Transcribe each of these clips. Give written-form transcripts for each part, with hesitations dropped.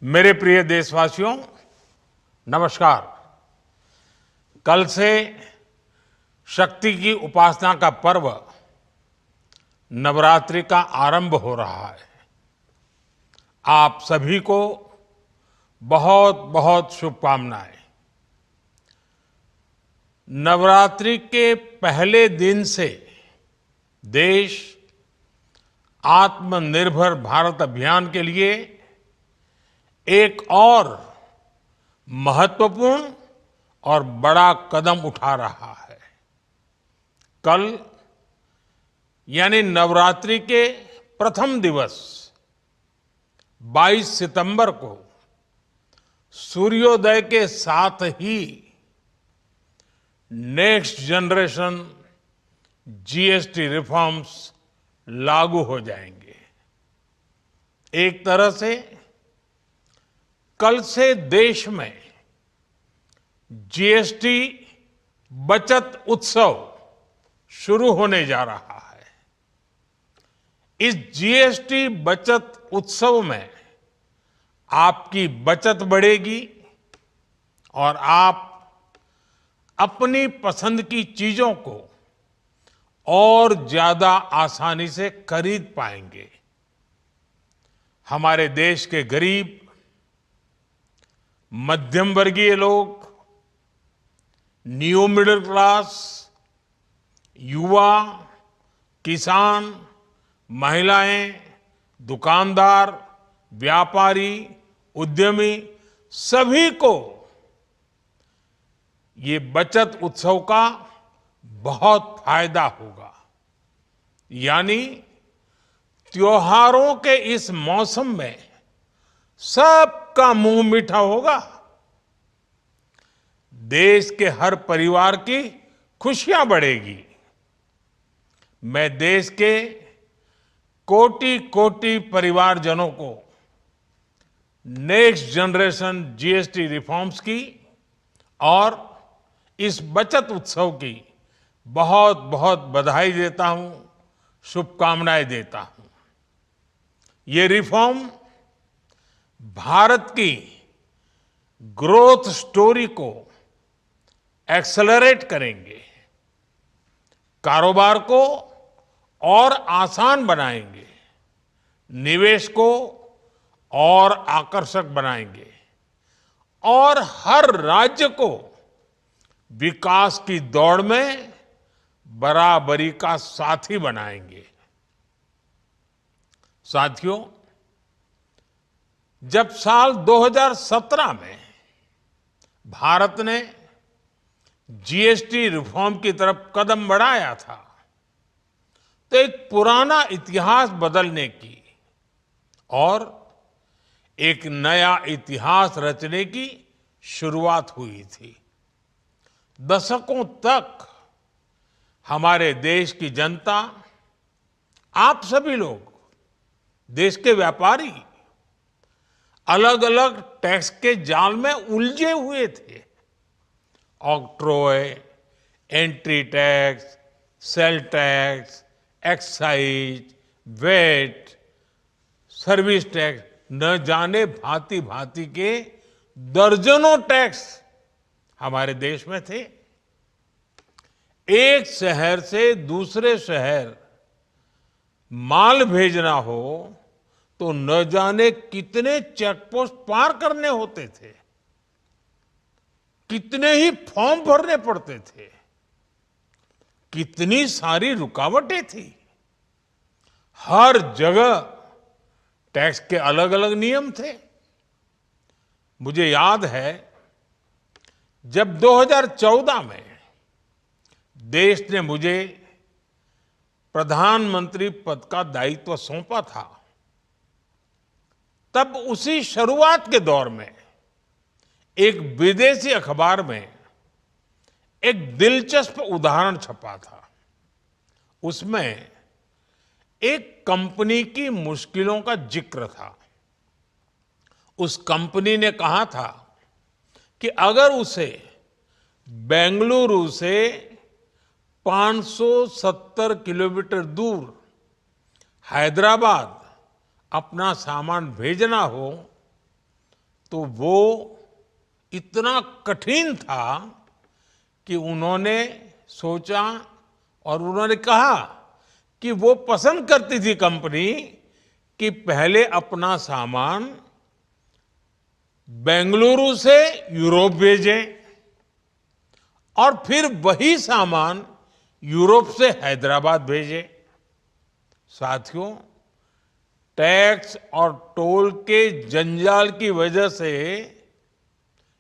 मेरे प्रिय देशवासियों, नमस्कार। कल से शक्ति की उपासना का पर्व नवरात्रि का आरंभ हो रहा है। आप सभी को बहुत बहुत शुभकामनाएं। नवरात्रि के पहले दिन से देश आत्मनिर्भर भारत अभियान के लिए एक और महत्वपूर्ण और बड़ा कदम उठा रहा है। कल यानी नवरात्रि के प्रथम दिवस 22 सितंबर को सूर्योदय के साथ ही नेक्स्ट जनरेशन जीएसटी रिफॉर्म्स लागू हो जाएंगे। एक तरह से कल से देश में जीएसटी बचत उत्सव शुरू होने जा रहा है। इस जीएसटी बचत उत्सव में आपकी बचत बढ़ेगी और आप अपनी पसंद की चीजों को और ज्यादा आसानी से खरीद पाएंगे। हमारे देश के गरीब, मध्यम वर्गीय लोग, न्यू मिडिल क्लास, युवा, किसान, महिलाएं, दुकानदार, व्यापारी, उद्यमी सभी को ये बचत उत्सव का बहुत फायदा होगा। यानी त्योहारों के इस मौसम में सबका मुंह मीठा होगा। देश के हर परिवार की खुशियां बढ़ेगी। मैं देश के कोटि कोटि परिवारजनों को नेक्स्ट जनरेशन जीएसटी रिफॉर्म्स की और इस बचत उत्सव की बहुत बहुत बधाई देता हूं, शुभकामनाएं देता हूं। ये रिफॉर्म भारत की ग्रोथ स्टोरी को एक्सेलरेट करेंगे, कारोबार को और आसान बनाएंगे, निवेश को और आकर्षक बनाएंगे और हर राज्य को विकास की दौड़ में बराबरी का साथी बनाएंगे। साथियों, जब साल 2017 में भारत ने जीएसटी रिफॉर्म की तरफ कदम बढ़ाया था, तो एक पुराना इतिहास बदलने की और एक नया इतिहास रचने की शुरुआत हुई थी। दशकों तक हमारे देश की जनता, आप सभी लोग, देश के व्यापारी अलग अलग टैक्स के जाल में उलझे हुए थे। Octroi, entry tax, sale tax, excise, VAT, service tax, न जाने भांति भांति के दर्जनों टैक्स हमारे देश में थे। एक शहर से दूसरे शहर माल भेजना हो तो न जाने कितने चेकपोस्ट पार करने होते थे, कितने ही फॉर्म भरने पड़ते थे, कितनी सारी रुकावटें थी। हर जगह टैक्स के अलग अलग नियम थे। मुझे याद है जब 2014 में देश ने मुझे प्रधानमंत्री पद का दायित्व सौंपा था, तब उसी शुरुआत के दौर में एक विदेशी अखबार में एक दिलचस्प उदाहरण छपा था। उसमें एक कंपनी की मुश्किलों का जिक्र था। उस कंपनी ने कहा था कि अगर उसे बेंगलुरु से 570 किलोमीटर दूर हैदराबाद अपना सामान भेजना हो तो वो इतना कठिन था कि उन्होंने सोचा और उन्होंने कहा कि वो पसंद करती थी कंपनी कि पहले अपना सामान बेंगलुरु से यूरोप भेजें और फिर वही सामान यूरोप से हैदराबाद भेजें। साथियों, टैक्स और टोल के जंजाल की वजह से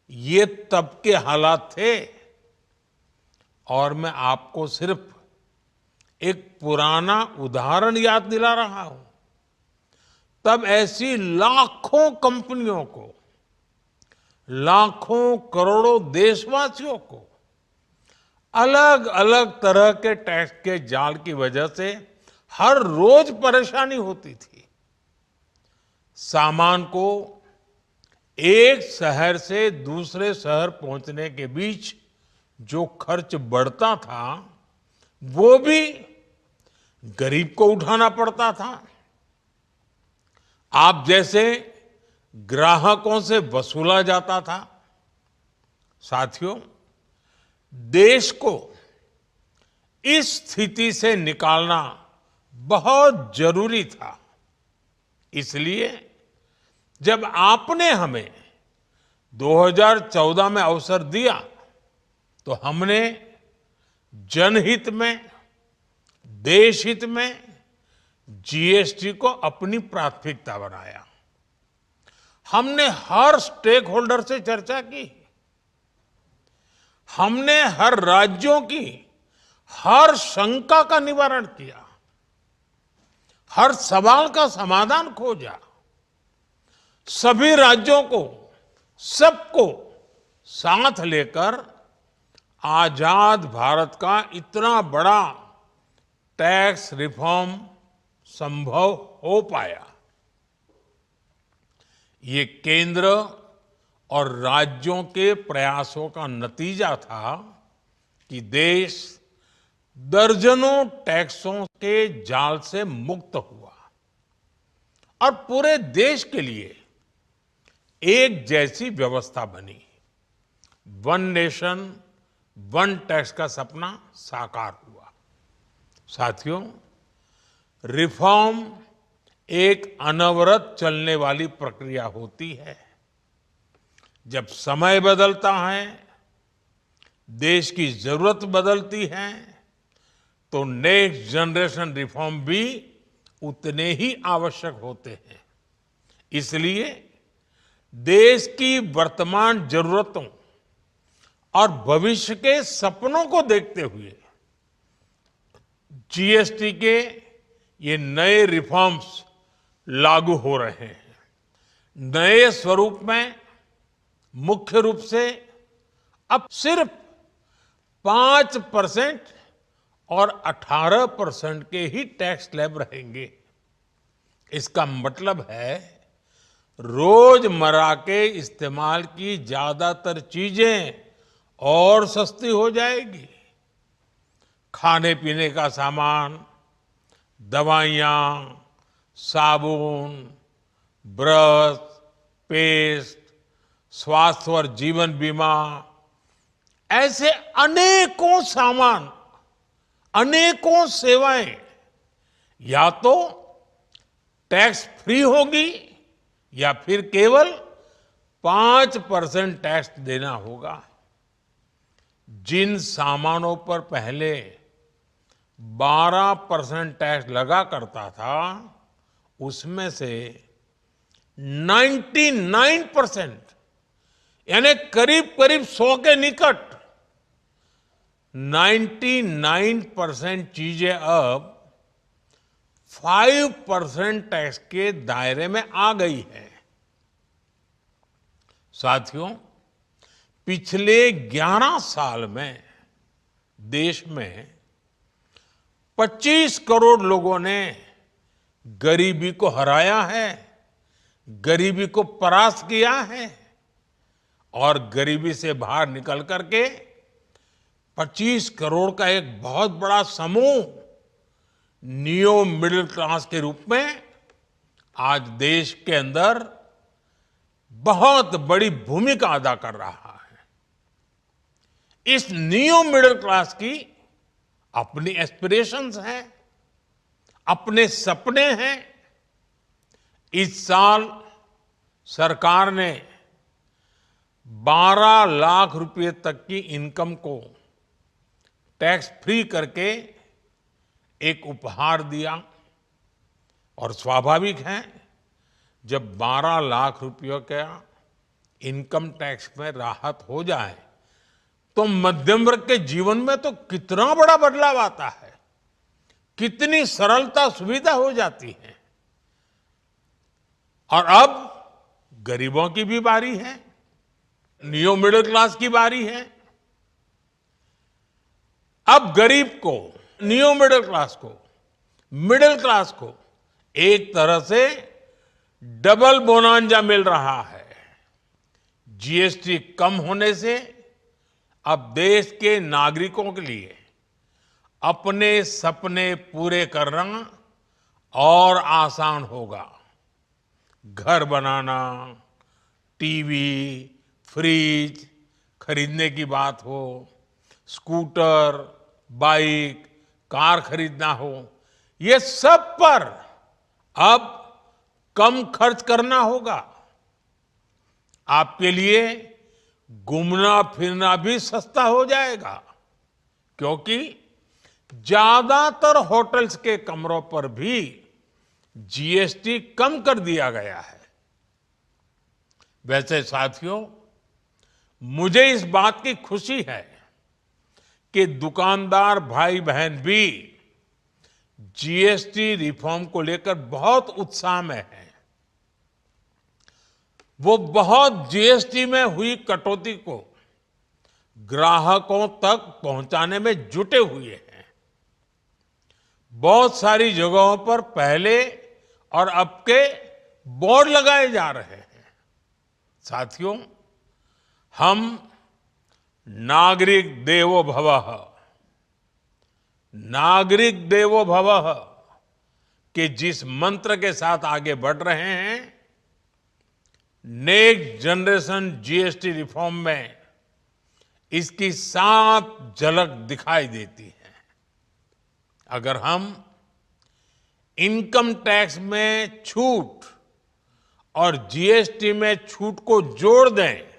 ये तब के हालात थे। और मैं आपको सिर्फ एक पुराना उदाहरण याद दिला रहा हूं। तब ऐसी लाखों कंपनियों को, लाखों करोड़ों देशवासियों को अलग अलग तरह के टैक्स के जाल की वजह से हर रोज परेशानी होती थी। सामान को एक शहर से दूसरे शहर पहुंचने के बीच जो खर्च बढ़ता था वो भी गरीब को उठाना पड़ता था। आप जैसे ग्राहकों से वसूला जाता था। साथियों, देश को इस स्थिति से निकालना बहुत जरूरी था। इसलिए जब आपने हमें 2014 में अवसर दिया तो हमने जनहित में, देशहित में जीएसटी को अपनी प्राथमिकता बनाया। हमने हर स्टेक होल्डर से चर्चा की। हमने हर राज्यों की हर शंका का निवारण किया, हर सवाल का समाधान खोजा। सभी राज्यों को, सबको साथ लेकर आजाद भारत का इतना बड़ा टैक्स रिफॉर्म संभव हो पाया। ये केंद्र और राज्यों के प्रयासों का नतीजा था कि देश दर्जनों टैक्सों के जाल से मुक्त हुआ और पूरे देश के लिए एक जैसी व्यवस्था बनी। वन नेशन वन टैक्स का सपना साकार हुआ। साथियों, रिफॉर्म एक अनवरत चलने वाली प्रक्रिया होती है। जब समय बदलता है, देश की जरूरत बदलती है, तो नेक्स्ट जनरेशन रिफॉर्म भी उतने ही आवश्यक होते हैं। इसलिए देश की वर्तमान जरूरतों और भविष्य के सपनों को देखते हुए जीएसटी के ये नए रिफॉर्म्स लागू हो रहे हैं। नए स्वरूप में मुख्य रूप से अब सिर्फ 5% और 18% के ही टैक्स स्लैब रहेंगे। इसका मतलब है रोजमर्रा के इस्तेमाल की ज्यादातर चीजें और सस्ती हो जाएगी। खाने पीने का सामान, दवाइयाँ, साबुन, ब्रश, पेस्ट, स्वास्थ्य और जीवन बीमा, ऐसे अनेकों सामान, अनेकों सेवाएं या तो टैक्स फ्री होगी या फिर केवल 5% टैक्स देना होगा। जिन सामानों पर पहले 12% टैक्स लगा करता था, उसमें से 99% यानी करीब करीब 100 के निकट 99% चीजें अब 5% टैक्स के दायरे में आ गई है। साथियों, पिछले 11 साल में देश में 25 करोड़ लोगों ने गरीबी को हराया है, गरीबी को परास्त किया है और गरीबी से बाहर निकल करके 25 करोड़ का एक बहुत बड़ा समूह नियो मिडिल क्लास के रूप में आज देश के अंदर बहुत बड़ी भूमिका अदा कर रहा है। इस न्यू मिडिल क्लास की अपनी एस्पिरेशंस हैं, अपने सपने हैं। इस साल सरकार ने 12 लाख रुपए तक की इनकम को टैक्स फ्री करके एक उपहार दिया। और स्वाभाविक है, जब 12 लाख रुपयों का इनकम टैक्स में राहत हो जाए तो मध्यम वर्ग के जीवन में तो कितना बड़ा बदलाव आता है, कितनी सरलता सुविधा हो जाती है। और अब गरीबों की भी बारी है, न्यू मिडिल क्लास की बारी है। अब गरीब को, न्यू मिडिल क्लास को एक तरह से डबल बोनांजा मिल रहा है। जीएसटी कम होने से अब देश के नागरिकों के लिए अपने सपने पूरे करना और आसान होगा। घर बनाना, टीवी, फ्रिज खरीदने की बात हो, स्कूटर, बाइक, कार खरीदना हो, ये सब पर अब कम खर्च करना होगा। आपके लिए घूमना फिरना भी सस्ता हो जाएगा, क्योंकि ज्यादातर होटल्स के कमरों पर भी जीएसटी कम कर दिया गया है। वैसे साथियों, मुझे इस बात की खुशी है कि दुकानदार भाई बहन भी जीएसटी रिफॉर्म को लेकर बहुत उत्साह में हैं। वो बहुत जीएसटी में हुई कटौती को ग्राहकों तक पहुंचाने में जुटे हुए हैं। बहुत सारी जगहों पर पहले और अब के बोर्ड लगाए जा रहे हैं। साथियों, हम नागरिक देवो भवः के जिस मंत्र के साथ आगे बढ़ रहे हैं, नेक्स्ट जनरेशन जीएसटी रिफॉर्म में इसकी साफ झलक दिखाई देती है। अगर हम इनकम टैक्स में छूट और जीएसटी में छूट को जोड़ दें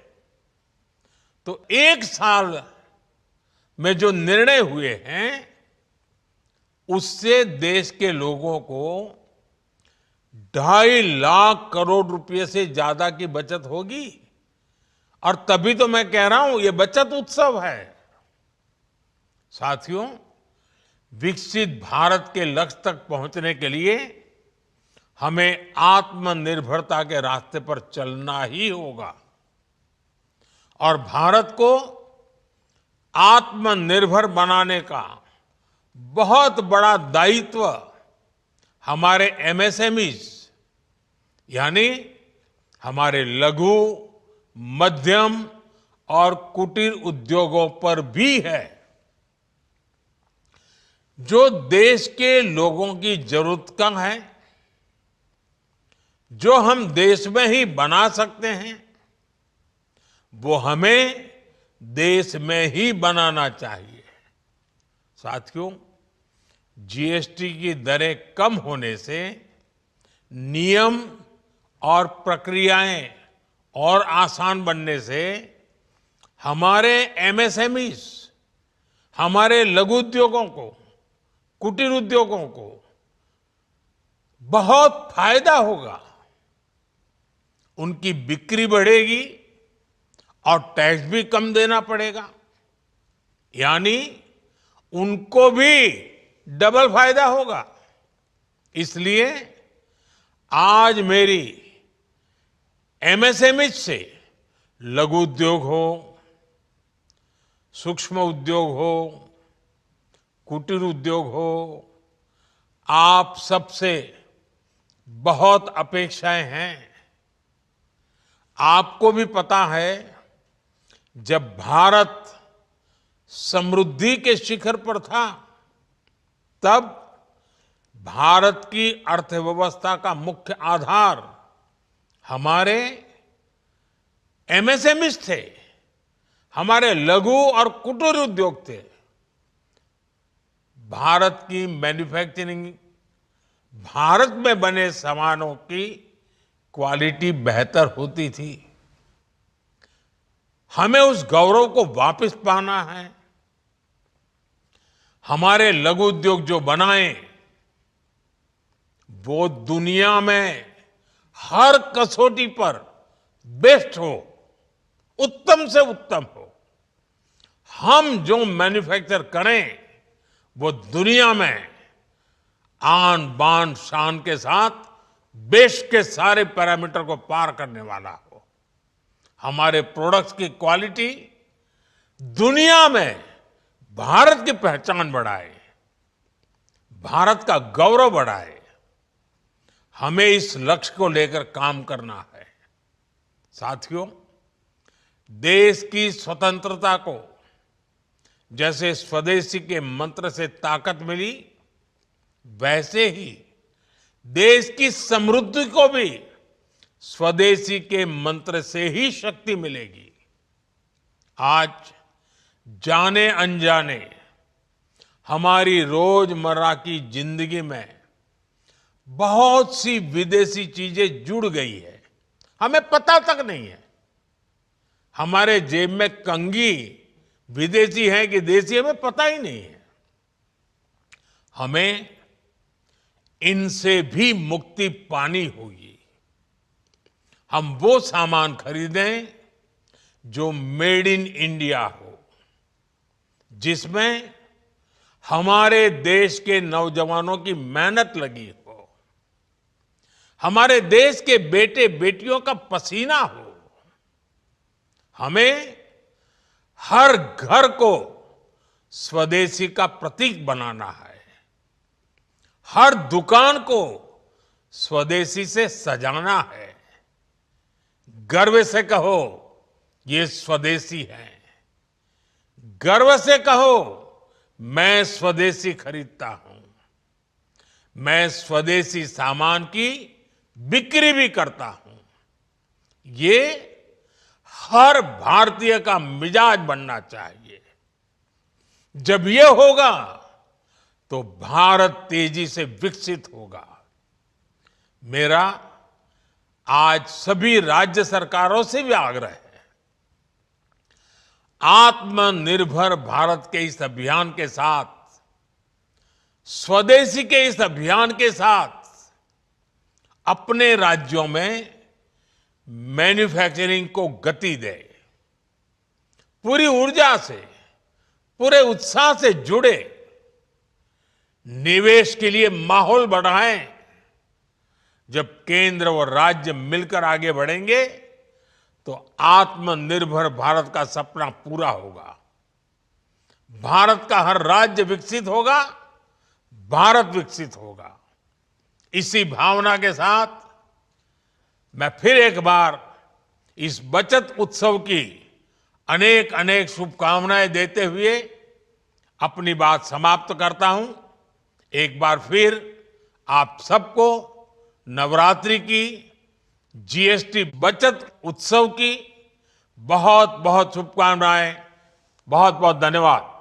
तो एक साल में जो निर्णय हुए हैं उससे देश के लोगों को 2.5 लाख करोड़ रुपए से ज्यादा की बचत होगी। और तभी तो मैं कह रहा हूं, ये बचत उत्सव है। साथियों, विकसित भारत के लक्ष्य तक पहुंचने के लिए हमें आत्मनिर्भरता के रास्ते पर चलना ही होगा। और भारत को आत्मनिर्भर बनाने का बहुत बड़ा दायित्व हमारे एमएसएमईज यानी हमारे लघु, मध्यम और कुटीर उद्योगों पर भी है, जो देश के लोगों की जरूरत का है, जो हम देश में ही बना सकते हैं, वो हमें देश में ही बनाना चाहिए। साथियों, जीएसटी की दरें कम होने से नियम और प्रक्रियाएं और आसान बनने से हमारे एमएसएमईज, हमारे लघु उद्योगों को, कुटीर उद्योगों को बहुत फायदा होगा। उनकी बिक्री बढ़ेगी और टैक्स भी कम देना पड़ेगा, यानी उनको भी डबल फायदा होगा। इसलिए आज मेरी एमएसएमई से लघु उद्योग हो, सूक्ष्म उद्योग हो, कुटीर उद्योग हो, आप सबसे बहुत अपेक्षाएं हैं। आपको भी पता है, जब भारत समृद्धि के शिखर पर था, तब भारत की अर्थव्यवस्था का मुख्य आधार हमारे एमएसएमईज थे, हमारे लघु और कुटीर उद्योग थे। भारत की मैन्युफैक्चरिंग, भारत में बने सामानों की क्वालिटी बेहतर होती थी। हमें उस गौरव को वापस पाना है। हमारे लघु उद्योग जो बनाए वो दुनिया में हर कसौटी पर बेस्ट हो, उत्तम से उत्तम हो। हम जो मैन्युफैक्चर करें वो दुनिया में आन बान शान के साथ बेस्ट के सारे पैरामीटर को पार करने वाला हो। हमारे प्रोडक्ट्स की क्वालिटी दुनिया में भारत की पहचान बढ़ाए, भारत का गौरव बढ़ाए। हमें इस लक्ष्य को लेकर काम करना है। साथियों, देश की स्वतंत्रता को जैसे स्वदेशी के मंत्र से ताकत मिली, वैसे ही देश की समृद्धि को भी स्वदेशी के मंत्र से ही शक्ति मिलेगी। आज जाने अनजाने हमारी रोजमर्रा की जिंदगी में बहुत सी विदेशी चीजें जुड़ गई है, हमें पता तक नहीं है। हमारे जेब में कंघी विदेशी है कि देसी, हमें पता ही नहीं है। हमें इनसे भी मुक्ति पानी होगी। हम वो सामान खरीदें जो मेड इन इंडिया हो, जिसमें हमारे देश के नौजवानों की मेहनत लगी हो, हमारे देश के बेटे बेटियों का पसीना हो। हमें हर घर को स्वदेशी का प्रतीक बनाना है, हर दुकान को स्वदेशी से सजाना है। गर्व से कहो ये स्वदेशी है, गर्व से कहो मैं स्वदेशी खरीदता हूं, मैं स्वदेशी सामान की बिक्री भी करता हूं। ये हर भारतीय का मिजाज बनना चाहिए। जब ये होगा तो भारत तेजी से विकसित होगा। मेरा आज सभी राज्य सरकारों से भी आग्रह है, आत्मनिर्भर भारत के इस अभियान के साथ, स्वदेशी के इस अभियान के साथ अपने राज्यों में मैन्युफैक्चरिंग को गति दे। पूरी ऊर्जा से, पूरे उत्साह से जुड़े, निवेश के लिए माहौल बढ़ाएं। जब केंद्र और राज्य मिलकर आगे बढ़ेंगे तो आत्मनिर्भर भारत का सपना पूरा होगा। भारत का हर राज्य विकसित होगा, भारत विकसित होगा। इसी भावना के साथ मैं फिर एक बार इस बचत उत्सव की अनेक अनेक शुभकामनाएं देते हुए अपनी बात समाप्त करता हूं। एक बार फिर आप सबको नवरात्रि की, जीएसटी बचत उत्सव की बहुत बहुत शुभकामनाएं। बहुत बहुत धन्यवाद।